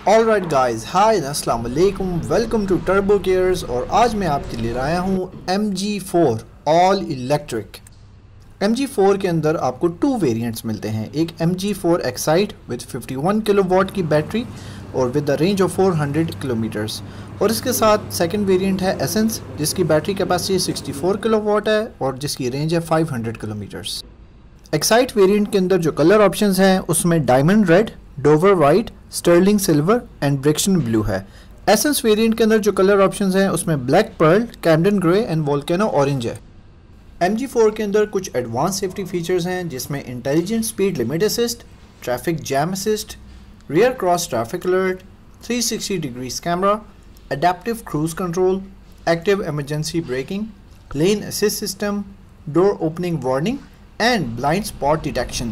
All right guys, हाय अस्सलाम वालेकुम, welcome to turbo cares. और आज मैं आपके लिए लाया हूँ MG4 ऑल इलेक्ट्रिक। MG4 के अंदर आपको टू वेरिएंट्स मिलते हैं, एक MG4 एक्साइट विद 51 किलोवाट की बैटरी और with the range of 400 kilometres, और इसके साथ सेकंड वेरिएंट है एसेंस जिसकी बैटरी कैपेसिटी 64 किलोवाट है और जिसकी रेंज है 500 किलोमीटर्स। एक्साइट वेरिएंट के अंदर जो कलर ऑप्शंस हैं उसमें diamond red, Dover white, sterling silver and Brixton blue है। एसेंस वेरिएंट के अंदर जो कलर ऑप्शंस हैं उसमें black pearl, Camden grey and volcano orange है। MG4 के अंदर कुछ एडवांस सेफ्टी फीचर्स हैं जिसमें intelligent speed limit assist, traffic jam assist, rear cross traffic alert, 360 degrees camera, adaptive cruise control, active emergency breaking, lane assist system, door opening warning and blind spot detection.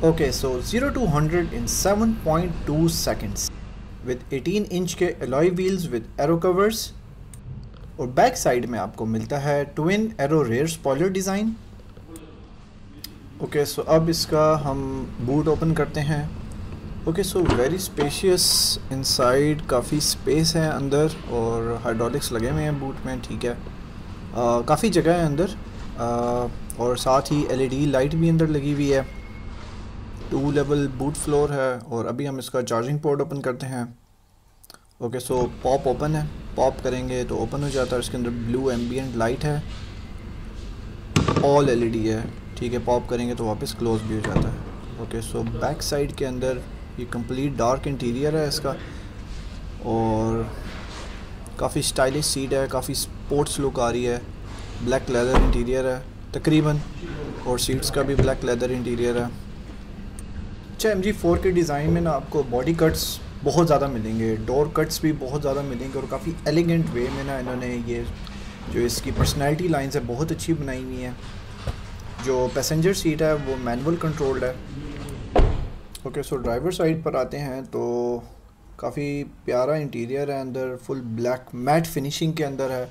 Okay, so 0 to 100 in 7.2 seconds with 18-inch के alloy wheels with aero covers, और back side में आपको मिलता है twin aero rear spoiler design. Okay, so अब इसका हम boot open करते हैं। Okay, so very spacious inside, काफ़ी स्पेस है अंदर और हाइड्रोलिक्स लगे हुए हैं बूट में। ठीक है, काफ़ी जगह है अंदर, और साथ ही LED लाइट भी अंदर लगी हुई है। 2 लेवल बूट फ्लोर है। और अभी हम इसका चार्जिंग पोर्ट ओपन करते हैं। ओके, सो पॉप ओपन है, पॉप करेंगे तो ओपन हो जाता है। इसके अंदर ब्लू एम्बियंट लाइट है, ऑल LED है। ठीक है, पॉप करेंगे तो वापस क्लोज भी हो जाता है। ओके, सो बैक साइड के अंदर ये कंप्लीट डार्क इंटीरियर है इसका, और काफ़ी स्टाइलिश सीट है, काफ़ी स्पोर्ट्स लुक आ रही है। ब्लैक लेदर इंटीरियर है तकरीबन, और सीट्स का भी ब्लैक लेदर इंटीरियर है। अच्छा, MG4 के डिज़ाइन में ना आपको बॉडी कट्स बहुत ज़्यादा मिलेंगे, डोर कट्स भी बहुत ज़्यादा मिलेंगे, और काफ़ी एलिगेंट वे में ना इन्होंने ये जो इसकी पर्सनैलिटी लाइंस है बहुत अच्छी बनाई हुई है। जो पैसेंजर सीट है वो मैनुअल कंट्रोल्ड है। ओके, सो ड्राइवर साइड पर आते हैं तो काफ़ी प्यारा इंटीरियर है अंदर, फुल ब्लैक मैट फिनिशिंग के अंदर है।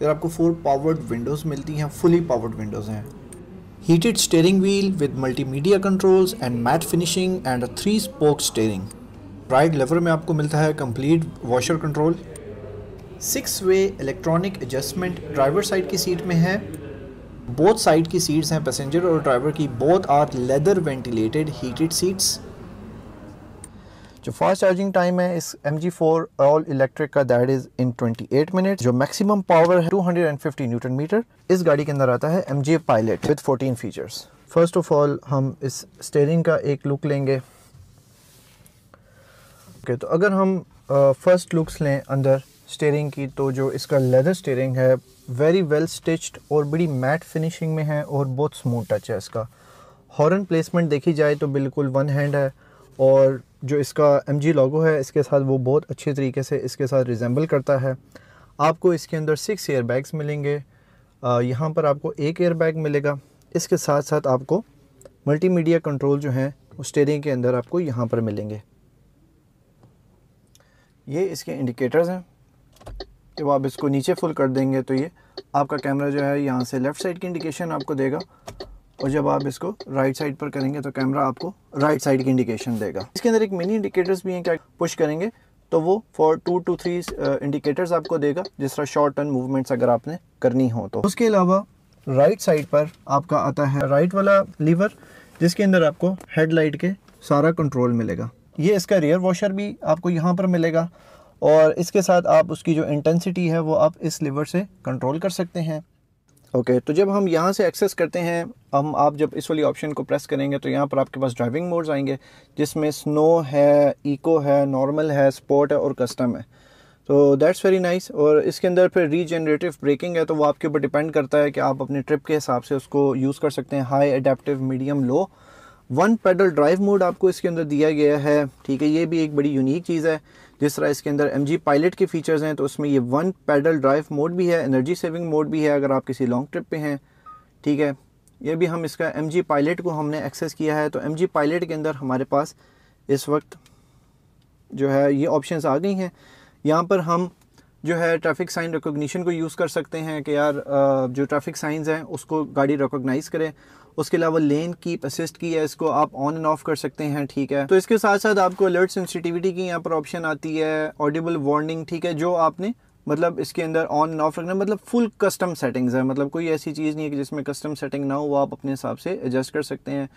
इधर आपको 4 पावर्ड विंडोज़ मिलती हैं, फुली पावर्ड विंडोज़ हैं। Heated steering wheel with multimedia controls and matte finishing and 3 spoke steering. Right lever में आपको मिलता है complete washer control. 6 way electronic adjustment driver side की सीट में है। बोथ साइड की सीट्स हैं पैसेंजर और ड्राइवर की, both are leather ventilated heated seats. जो फास्ट चार्जिंग टाइम है इस MG4 ऑल इलेक्ट्रिक का, दैट इज़ इन 28 मिनट। जो मैक्सिमम पावर है 250 न्यूटन मीटर। इस गाड़ी के अंदर आता है MG pilot with 14 features. First of all हम इस स्टीयरिंग का एक लुक लेंगे। ओके, तो अगर हम फर्स्ट लुक्स लें अंदर स्टीयरिंग की, तो जो इसका लेदर स्टीयरिंग है वेरी वेल स्टिच्ड और बड़ी मैट फिनिशिंग में है और बहुत स्मूथ टच है इसका। हॉर्न प्लेसमेंट देखी जाए तो बिल्कुल वन हैंड है, और जो इसका MG लोगो है इसके साथ वो बहुत अच्छे तरीके से इसके साथ रिजेंबल करता है। आपको इसके अंदर 6 एयर बैग्स मिलेंगे। यहाँ पर आपको एक एयर बैग मिलेगा। इसके साथ साथ आपको मल्टीमीडिया कंट्रोल जो हैं वो स्टीयरिंग के अंदर आपको यहाँ पर मिलेंगे। ये इसके इंडिकेटर्स हैं। जब आप इसको नीचे फुल कर देंगे तो ये आपका कैमरा जो है यहाँ से लेफ़्ट साइड की इंडिकेशन आपको देगा, और जब आप इसको राइट साइड पर करेंगे तो कैमरा आपको राइट साइड की इंडिकेशन देगा। इसके अंदर एक मिनी इंडिकेटर्स भी हैं, क्या पुश करेंगे तो वो फॉर 2 to 3 इंडिकेटर्स आपको देगा, जिस तरह शॉर्ट टर्न मूवमेंट्स अगर आपने करनी हो तो। उसके अलावा राइट साइड पर आपका आता है राइट वाला लीवर, जिसके अंदर आपको हेडलाइट के सारा कंट्रोल मिलेगा। ये इसका रियर वॉशर भी आपको यहाँ पर मिलेगा, और इसके साथ आप उसकी जो इंटेंसिटी है वो आप इस लीवर से कंट्रोल कर सकते हैं। ओके, तो जब हम यहाँ से एक्सेस करते हैं, आप जब इस वाली ऑप्शन को प्रेस करेंगे तो यहाँ पर आपके पास ड्राइविंग मोड्स आएंगे, जिसमें स्नो है, इको है, नॉर्मल है, स्पोर्ट है और कस्टम है। तो दैट्स वेरी नाइस। और इसके अंदर फिर रीजनरेटिव ब्रेकिंग है, तो वो आपके ऊपर डिपेंड करता है कि आप अपने ट्रिप के हिसाब से उसको यूज़ कर सकते हैं। हाई, एडेप्टिव, मीडियम, लो। 1 पैडल ड्राइव मोड आपको इसके अंदर दिया गया है। ठीक है, ये भी एक बड़ी यूनिक चीज़ है। जिस तरह इसके अंदर MG पायलट के फीचर्स हैं, तो उसमें ये 1 पैडल ड्राइव मोड भी है, एनर्जी सेविंग मोड भी है अगर आप किसी लॉन्ग ट्रिप पे हैं। ठीक है, ये भी हम इसका MG पायलट को हमने एक्सेस किया है। तो MG पायलट के अंदर हमारे पास इस वक्त जो है ये ऑप्शंस आ गई हैं। यहाँ पर हम जो है ट्रैफिक साइन रिकॉग्निशन को यूज़ कर सकते हैं कि यार जो ट्रैफिक साइंस हैं उसको गाड़ी रिकॉग्नाइज़ करे। उसके अलावा लेन कीप असिस्ट की है, इसको आप ऑन एंड ऑफ कर सकते हैं, ठीक है। तो इसके साथ साथ आपको अलर्ट सेंसिटिविटी की यहाँ पर ऑप्शन आती है, ऑडिबल वार्निंग, ठीक है, जो आपने मतलब इसके अंदर ऑन एंड ऑफ रखना, मतलब फुल कस्टम सेटिंग्स है, मतलब कोई ऐसी चीज़ नहीं है कि जिसमें कस्टम सेटिंग ना हो, वो आप अपने हिसाब से एडजस्ट कर सकते हैं।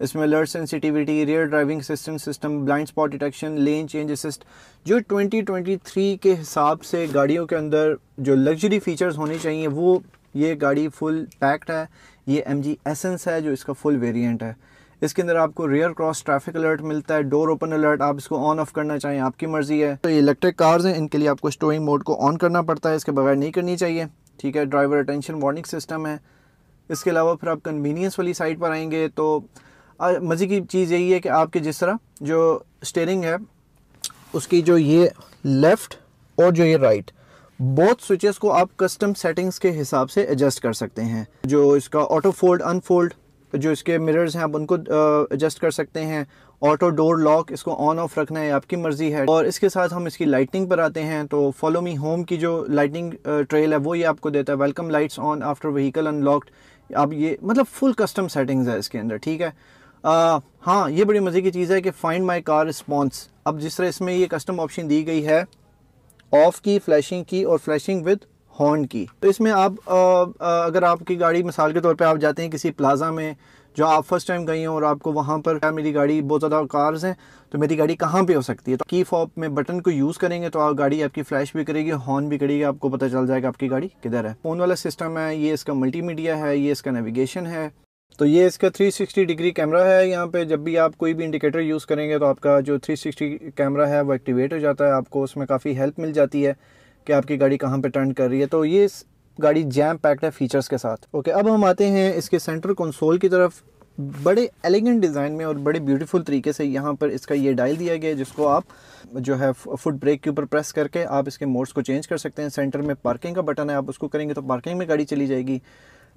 इसमें alert sensitivity, rear driving assistance system, blind spot detection, lane change assist, जो 2023 के हिसाब से गाड़ियों के अंदर जो लग्जरी फीचर्स होने चाहिए वो ये गाड़ी फुल पैक्ड है। ये MG एसेंस है जो इसका फुल वेरिएंट है। इसके अंदर आपको रियर क्रॉस ट्रैफिक अलर्ट मिलता है, डोर ओपन अलर्ट, आप इसको ऑन ऑफ करना चाहें आपकी मर्जी है। तो ये इलेक्ट्रिक कार्स हैं, इनके लिए आपको स्टोइंग मोड को ऑन करना पड़ता है, इसके बगैर नहीं करनी चाहिए, ठीक है। ड्राइवर अटेंशन वार्निंग सिस्टम है। इसके अलावा फिर आप कन्वीनियंस वाली साइड पर आएंगे तो मज़े की चीज़ यही है कि आपके जिस तरह जो स्टीयरिंग है उसकी जो ये लेफ़्ट और जो ये राइट, बोथ स्विचेस को आप कस्टम सेटिंग्स के हिसाब से एडजस्ट कर सकते हैं। जो इसका ऑटो फोल्ड अनफोल्ड, जो इसके मिरर्स हैं आप उनको एडजस्ट कर सकते हैं। ऑटो डोर लॉक, इसको ऑन ऑफ रखना है आपकी मर्जी है। और इसके साथ हम इसकी लाइटिंग पर आते हैं तो फॉलो मी होम की जो लाइटिंग ट्रेल है वो ये आपको देता है। Welcome lights on after vehicle unlocked, अब ये मतलब फुल कस्टम सेटिंग्स है इसके अंदर, ठीक है। हाँ, ये बड़ी मज़े की चीज़ है कि फाइंड माई कार रिस्पॉन्स, अब जिस तरह इसमें ये कस्टम ऑप्शन दी गई है ऑफ की, फ्लैशिंग की और फ्लैशिंग विद हॉर्न की, तो इसमें आप अगर आपकी गाड़ी मिसाल के तौर पे आप जाते हैं किसी प्लाजा में जो आप फर्स्ट टाइम गई हैं और आपको वहाँ पर क्या मेरी गाड़ी बहुत ज़्यादा कार्स हैं तो मेरी गाड़ी कहाँ पे हो सकती है, तो की फॉब में बटन को यूज़ करेंगे तो आप गाड़ी आपकी फ्लैश भी करेगी, हॉर्न भी करेगी, आपको पता चल जाएगा आपकी गाड़ी किधर है। फ़ोन वाला सिस्टम है, ये इसका मल्टीमीडिया है, ये इसका नेविगेशन है। तो ये इसका 360 डिग्री कैमरा है। यहाँ पे जब भी आप कोई भी इंडिकेटर यूज़ करेंगे तो आपका जो 360 कैमरा है वो एक्टिवेट हो जाता है, आपको उसमें काफ़ी हेल्प मिल जाती है कि आपकी गाड़ी कहाँ पे टर्न कर रही है। तो ये गाड़ी जैम पैक्ड है फीचर्स के साथ। ओके, अब हम आते हैं इसके सेंटर कंसोल की तरफ। बड़े एलिगेंट डिज़ाइन में और बड़े ब्यूटीफुल तरीके से यहाँ पर इसका ये डायल दिया गया है जिसको आप जो है फुट ब्रेक के ऊपर प्रेस करके आप इसके मोड्स को चेंज कर सकते हैं। सेंटर में पार्किंग का बटन है, आप उसको करेंगे तो पार्किंग में गाड़ी चली जाएगी।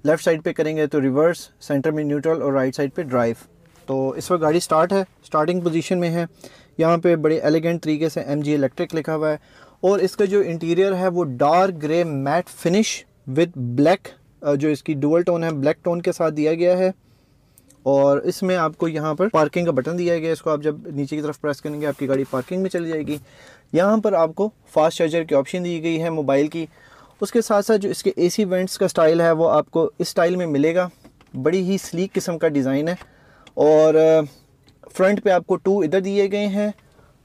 लेफ़्ट साइड पे करेंगे तो रिवर्स, सेंटर में न्यूट्रल और राइट साइड पे ड्राइव। तो इस वक्त गाड़ी स्टार्ट है, स्टार्टिंग पोजीशन में है। यहाँ पे बड़े एलिगेंट तरीके से MG इलेक्ट्रिक लिखा हुआ है और इसका जो इंटीरियर है वो dark grey matte finish with black, जो इसकी डुअल टोन है ब्लैक टोन के साथ दिया गया है। और इसमें आपको यहाँ पर पार्किंग का बटन दिया गया है, इसको आप जब नीचे की तरफ प्रेस करेंगे आपकी गाड़ी पार्किंग में चली जाएगी। यहाँ पर आपको फास्ट चार्जर की ऑप्शन दी गई है मोबाइल की। उसके साथ साथ जो इसके AC वेंट्स का स्टाइल है वो आपको इस स्टाइल में मिलेगा, बड़ी ही स्लीक किस्म का डिज़ाइन है। और फ्रंट पे आपको 2 इधर दिए गए हैं,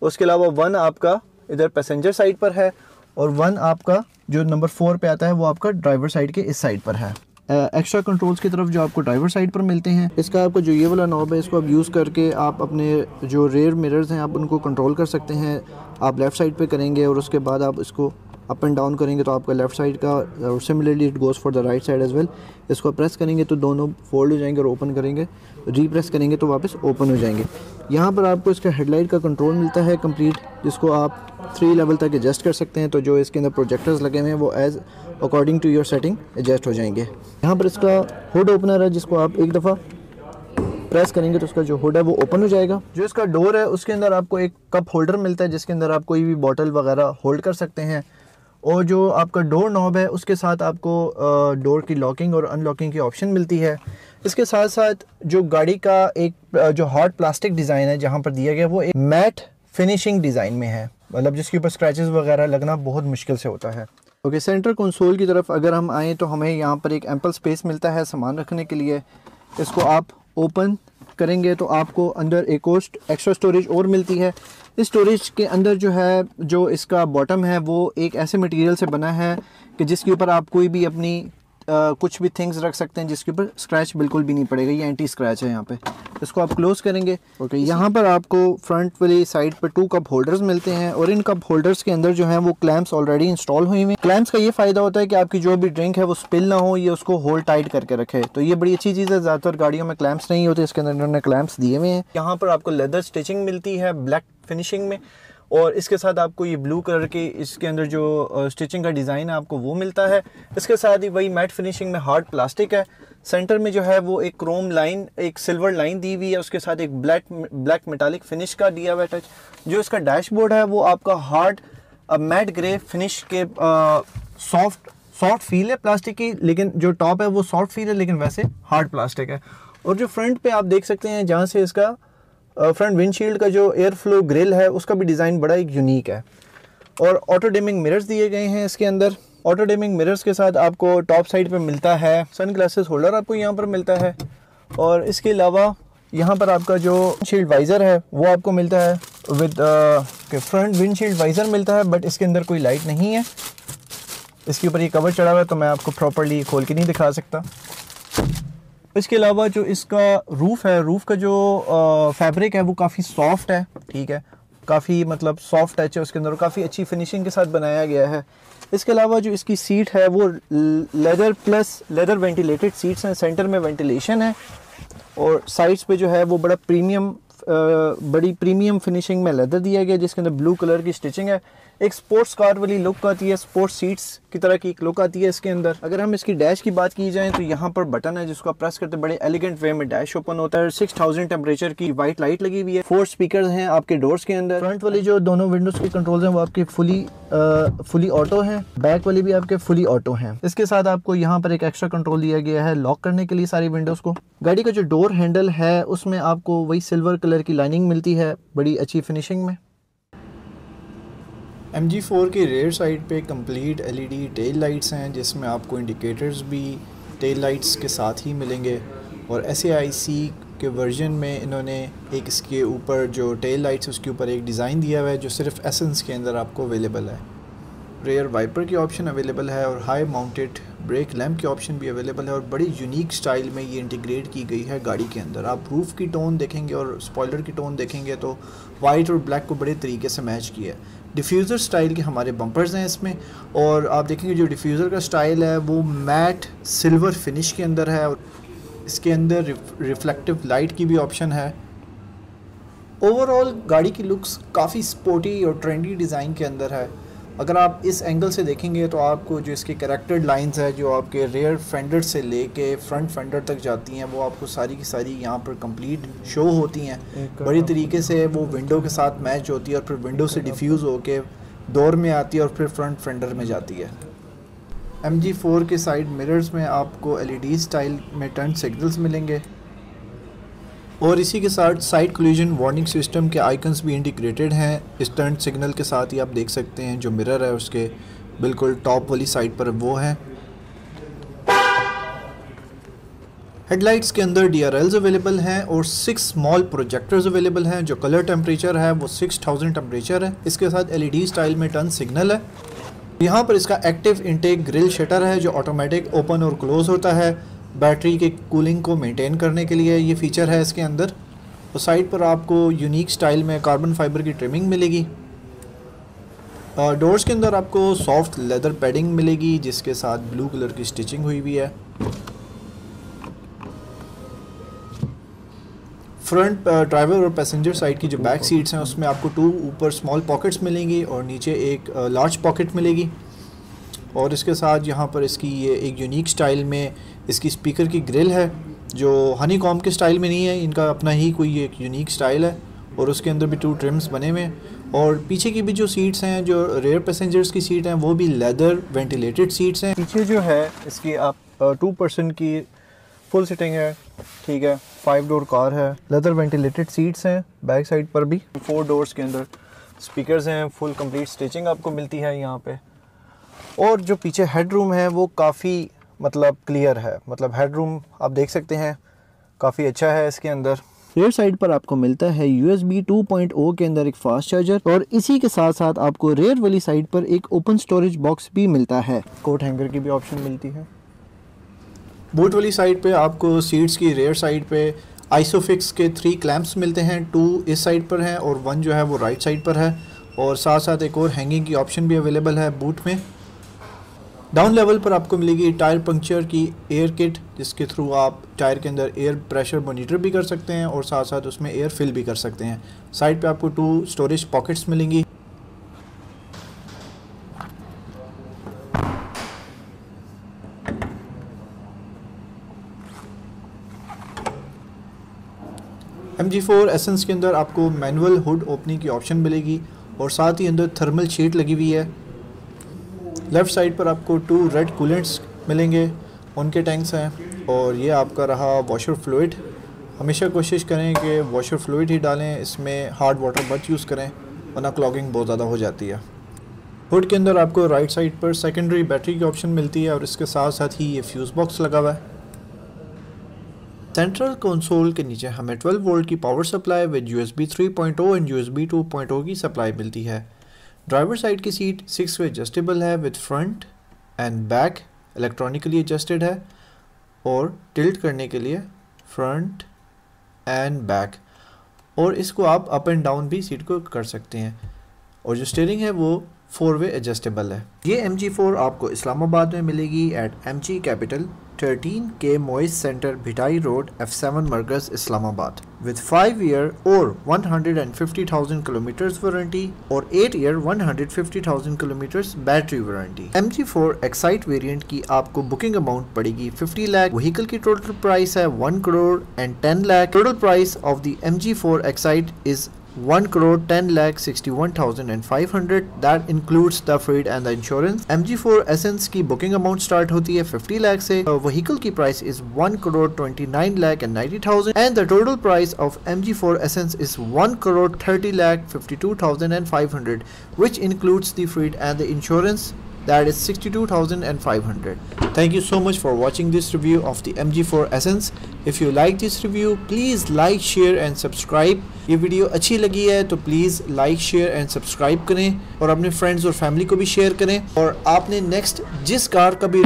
उसके अलावा 1 आपका इधर पैसेंजर साइड पर है और 1 आपका जो नंबर 4 पे आता है वो आपका ड्राइवर साइड के इस साइड पर है। एक्स्ट्रा कंट्रोल्स की तरफ जो आपको ड्राइवर साइड पर मिलते हैं, इसका आपको जो ये वाला नॉब है इसको आप यूज़ करके आप अपने जो रेयर मिरर्स हैं आप उनको कंट्रोल कर सकते हैं। आप लेफ़्ट साइड पे करेंगे और उसके बाद आप इसको अप एंड डाउन करेंगे तो आपका लेफ़्ट साइड का, और similarly it goes for the right side as well. इसको प्रेस करेंगे तो दोनों फोल्ड हो जाएंगे और ओपन करेंगे, रीप्रेस करेंगे तो वापस ओपन हो जाएंगे। यहाँ पर आपको इसका हेडलाइट का कंट्रोल मिलता है कंप्लीट, जिसको आप 3 लेवल तक एडजस्ट कर सकते हैं। तो जो इसके अंदर प्रोजेक्टर्स लगे हुए हैं वो as according to your setting adjust हो जाएंगे। यहाँ पर इसका हुड ओपनर है जिसको आप एक दफ़ा प्रेस करेंगे तो उसका जो हुड है वो ओपन हो जाएगा। जो इसका डोर है उसके अंदर आपको एक कप होल्डर मिलता है जिसके अंदर आप कोई भी बॉटल वगैरह होल्ड कर सकते हैं। और जो आपका डोर नॉब है उसके साथ आपको डोर की लॉकिंग और अनलॉकिंग की ऑप्शन मिलती है। इसके साथ साथ जो गाड़ी का एक जो हार्ड प्लास्टिक डिज़ाइन है जहाँ पर दिया गया वो एक मैट फिनिशिंग डिज़ाइन में है, मतलब जिसके ऊपर स्क्रैचेस वगैरह लगना बहुत मुश्किल से होता है। ओके, सेंटर कंसोल की तरफ अगर हम आएँ तो हमें यहाँ पर एक एम्पल स्पेस मिलता है सामान रखने के लिए। इसको आप ओपन करेंगे तो आपको अंदर एक और एक्स्ट्रा स्टोरेज और मिलती है। इस स्टोरेज के अंदर जो है, जो इसका बॉटम है वो एक ऐसे मटेरियल से बना है कि जिसके ऊपर आप कोई भी अपनी कुछ भी थिंग्स रख सकते हैं जिसके ऊपर स्क्रैच बिल्कुल भी नहीं पड़ेगा। ये एंटी स्क्रैच है यहाँ पे। इसको आप क्लोज करेंगे। ओके, यहाँ पर आपको फ्रंट वाली साइड पर 2 कप होल्डर्स मिलते हैं और इन कप होल्डर्स के अंदर जो है वो क्लैम्प्स ऑलरेडी इंस्टॉल हुए हैं। क्लैम्प्स का ये फ़ायदा होता है कि आपकी जो भी ड्रिंक है वो स्पिल ना हो, ये उसको होल्ड टाइट करके रखे। तो ये बड़ी अच्छी चीज़ है। ज़्यादातर गाड़ियों में क्लैम्प्स नहीं होते, इसके अंदर इन्होंने क्लैम्प्स दिए हुए हैं। यहाँ पर आपको लेदर स्टिचिंग मिलती है ब्लैक फिनिशिंग में, और इसके साथ आपको ये ब्लू कलर के इसके अंदर जो स्टिचिंग का डिज़ाइन है आपको वो मिलता है। इसके साथ ही वही मैट फिनिशिंग में हार्ड प्लास्टिक है। सेंटर में जो है वो एक क्रोम लाइन, एक सिल्वर लाइन दी हुई है, उसके साथ एक ब्लैक मेटालिक फिनिश का दिया हुआ है टच। जो इसका डैशबोर्ड है वो आपका हार्ड मैट ग्रे फिनिश के सॉफ्ट फील है प्लास्टिक की, लेकिन जो टॉप है वो सॉफ्ट फील है लेकिन वैसे हार्ड प्लास्टिक है। और जो फ्रंट पे आप देख सकते हैं जहाँ से इसका फ्रंट विंडशील्ड का जो एयर फ्लो ग्रिल है उसका भी डिज़ाइन बड़ा एक यूनिक है। और ऑटो डिमिंग मिरर्स दिए गए हैं इसके अंदर। ऑटो डिमिंग मिरर्स के साथ आपको टॉप साइड पे मिलता है सन ग्लासेस होल्डर, आपको यहाँ पर मिलता है। और इसके अलावा यहाँ पर आपका जो विंडशील्ड वाइज़र है वो आपको मिलता है विद फ्रंट विंडशील्ड वाइज़र मिलता है, बट इसके अंदर कोई लाइट नहीं है। इसके ऊपर ये कवर चढ़ा हुआ है तो मैं आपको प्रॉपर्ली खोल के नहीं दिखा सकता। इसके अलावा जो इसका रूफ़ है, रूफ़ का जो फैब्रिक है वो काफ़ी सॉफ्ट है, ठीक है, काफ़ी मतलब सॉफ्ट टच है उसके अंदर, काफ़ी अच्छी फिनिशिंग के साथ बनाया गया है। इसके अलावा जो इसकी सीट है वो leather plus leather ventilated seats हैं, सेंटर में वेंटिलेशन है और साइड्स पे जो है वो बड़ी प्रीमियम फिनिशिंग में लेदर दिया गया जिसके अंदर ब्लू कलर की स्टिचिंग है। एक स्पोर्ट्स कार वाली लुक आती है, स्पोर्ट्स सीट्स की तरह की एक लुक आती है इसके अंदर। अगर हम इसकी डैश की बात की जाए तो यहाँ पर बटन है जिसको आप प्रेस करते बड़े एलिगेंट वे में डैश ओपन होता है। 6000 टेम्परेचर की वाइट लाइट लगी हुई है। 4 स्पीकर्स हैं आपके डोर्स के अंदर। फ्रंट वाली जो दोनों विंडोज के कंट्रोल्स हैं वो आपके फुली ऑटो हैं, बैक वाली भी आपके फुली ऑटो हैं। इसके साथ आपको यहाँ पर एक एक्स्ट्रा कंट्रोल दिया गया है लॉक करने के लिए सारी विंडोज को। गाड़ी का जो डोर हैंडल है उसमें आपको वही सिल्वर कलर की लाइनिंग मिलती है बड़ी अच्छी फिनिशिंग में। MG4 की रेयर साइड पे कंप्लीट LED टेल लाइट्स हैं जिसमें आपको इंडिकेटर्स भी टेल लाइट्स के साथ ही मिलेंगे। और SAIC के वर्जन में इन्होंने एक इसके ऊपर जो टेल लाइट्स उसके ऊपर एक डिज़ाइन दिया हुआ है जो सिर्फ एसेंस के अंदर आपको अवेलेबल है। रेयर वाइपर की ऑप्शन अवेलेबल है और हाई माउंटेड ब्रेक लैम्प की ऑप्शन भी अवेलेबल है और बड़ी यूनिक स्टाइल में ये इंटीग्रेट की गई है गाड़ी के अंदर। आप रूफ़ की टोन देखेंगे और स्पॉइलर की टोन देखेंगे तो वाइट और ब्लैक को बड़े तरीके से मैच किया है। डिफ्यूज़र स्टाइल के हमारे बम्पर्स हैं इसमें और आप देखेंगे जो डिफ्यूज़र का स्टाइल है वो मैट सिल्वर फिनिश के अंदर है और इसके अंदर रिफ्लेक्टिव लाइट की भी ऑप्शन है। ओवरऑल गाड़ी की लुक्स काफ़ी स्पोर्टी और ट्रेंडी डिज़ाइन के अंदर है। अगर आप इस एंगल से देखेंगे तो आपको जो इसके कैरेक्टर लाइंस है जो आपके रेयर फेंडर से लेके फ्रंट फेंडर तक जाती हैं वो आपको सारी की सारी यहाँ पर कंप्लीट शो होती हैं। बड़ी तरीके से वो विंडो के साथ मैच होती है और फिर विंडो से डिफ्यूज़ होके डोर में आती है और फिर फ्रंट फेंडर में जाती है। MG4 के साइड मिरर्स में आपको LED स्टाइल में टर्न सिग्नल्स मिलेंगे और इसी के साथ साइड कोलिजन वार्निंग सिस्टम के आइकन्स भी इंटीग्रेटेड हैं। इस टर्न सिग्नल के साथ ही आप देख सकते हैं जो मिरर है उसके बिल्कुल टॉप वाली साइड पर वो है। हेडलाइट्स के अंदर DRLs अवेलेबल हैं और 6 स्मॉल प्रोजेक्टर्स अवेलेबल हैं। जो कलर टेम्परेचर है वो 6000 टेम्परेचर है। इसके साथ LED स्टाइल में टर्न सिग्नल है। यहाँ पर इसका एक्टिव इनटेक ग्रिल शटर है जो ऑटोमेटिक ओपन और क्लोज होता है बैटरी के कूलिंग को मेंटेन करने के लिए ये फ़ीचर है इसके अंदर। और साइड पर आपको यूनिक स्टाइल में कार्बन फाइबर की ट्रिमिंग मिलेगी। डोर्स के अंदर आपको सॉफ्ट लेदर पैडिंग मिलेगी जिसके साथ ब्लू कलर की स्टिचिंग हुई हुई है। फ्रंट ड्राइवर और पैसेंजर साइड की जो बैक सीट्स हैं उसमें आपको 2 ऊपर स्मॉल पॉकेट्स मिलेंगी और नीचे एक लार्ज पॉकेट मिलेगी। और इसके साथ यहाँ पर इसकी ये एक यूनिक स्टाइल में इसकी स्पीकर की ग्रिल है जो हनी कॉम के स्टाइल में नहीं है, इनका अपना ही कोई एक यूनिक स्टाइल है और उसके अंदर भी 2 ट्रिम्स बने हुए हैं। और पीछे की भी जो सीट्स हैं जो रेयर पैसेंजर्स की सीट हैं वो भी लेदर वेंटिलेटेड सीट्स हैं। पीछे जो है इसकी आप 2 पर्सन की फुल सिटिंग है, ठीक है, 5 डोर कार है, लेदर वेंटिलेटेड सीट्स हैं। बैक साइड पर भी 4 डोर्स के अंदर स्पीकर्स हैं, फुल कंप्लीट स्टिचिंग आपको मिलती है यहाँ पे। और जो पीछे हेड रूम है वो काफ़ी मतलब क्लियर है, मतलब हेड रूम आप देख सकते हैं काफ़ी अच्छा है इसके अंदर। रेयर साइड पर आपको मिलता है USB 2.0 के अंदर एक फास्ट चार्जर और इसी के साथ साथ आपको रेयर वाली साइड पर एक ओपन स्टोरेज बॉक्स भी मिलता है। कोट हैंगर की भी ऑप्शन मिलती है। बूट वाली साइड पे आपको सीट्स की रेयर साइड पे आइसोफिक्स के 3 क्लैंप्स मिलते हैं, 2 इस साइड पर हैं और 1 जो है वो राइट साइड पर है। और साथ साथ एक और हैंगिंग की ऑप्शन भी अवेलेबल है बूट में। डाउन लेवल पर आपको मिलेगी टायर पंक्चर की एयर किट जिसके थ्रू आप टायर के अंदर एयर प्रेशर मॉनिटर भी कर सकते हैं और साथ साथ उसमें एयर फिल भी कर सकते हैं। साइड पे आपको 2 स्टोरेज पॉकेट्स मिलेंगी। MG4 एसेंस के अंदर आपको मैनुअल हुड ओपनिंग की ऑप्शन मिलेगी और साथ ही अंदर थर्मल शीट लगी हुई है। लेफ़्ट साइड पर आपको 2 रेड कूलेंट्स मिलेंगे, उनके टैंक्स हैं। और ये आपका रहा वॉशर फ्लूइड। हमेशा कोशिश करें कि वॉशर फ्लूइड ही डालें, इसमें हार्ड वाटर मत यूज़ करें वरना क्लॉगिंग बहुत ज़्यादा हो जाती है। हुड के अंदर आपको राइट साइड पर सेकेंडरी बैटरी की ऑप्शन मिलती है और इसके साथ साथ ही ये फ्यूज़ बॉक्स लगा हुआ है। सेंट्रल कंसोल के नीचे हमें 12 वोल्ट की power supply with USB 3.0 and USB 2.0 की सप्लाई मिलती है। ड्राइवर साइड की सीट 6 वे एडजस्टेबल है with front end back electronically adjusted है और टिल्ट करने के लिए फ्रंट एंड बैक, और इसको आप अप एंड डाउन भी सीट को कर सकते हैं। और जो स्टीयरिंग है वो 4 वे एडजस्टेबल है। ये MG4 आपको इस्लामाबाद में मिलेगी एट MG कैपिटल 13K मोइस centre Bhitai road F7 Markaz Islamabad with 5 year और 150,000 किलोमीटर्स वारंटी और 8 year 150,000 kilometres battery warranty. MG4 excite variant की आपको बुकिंग अमाउंट पड़ेगी 50 लाख। व्हीकल की टोटल प्राइस है 1 crore and 10 lakh. Total price of the MG4 excite is 1 crore 10,61,500 that includes the freight and the insurance। MG4 Essence की booking amount start होती है 50 लाख से। Vehicle की price is 1 crore 29,90,000 and the total price of MG4 Essence is 1 crore 30,52,500 which includes the freight and the insurance, that is 62,500। Thank you so much for watching this review of the MG4 Essence। If you like this review, please like, share and subscribe। ये video अच्छी लगी है तो please like, share and subscribe करें और अपने friends और family को भी शेयर करें। और आपने नेक्स्ट जिस कार का भी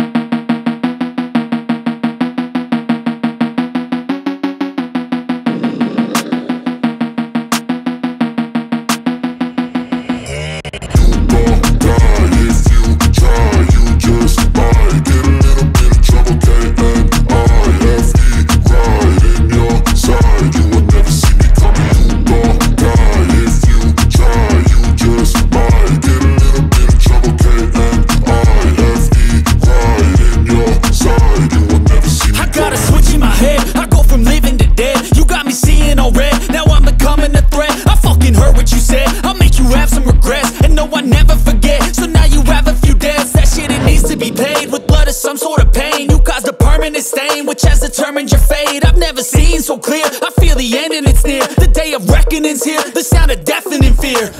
some sort of pain. You caused a permanent stain which has determined your fate. I've never seen so clear. I feel the end and it's near. The day of reckoning's here. The sound of deafening fear.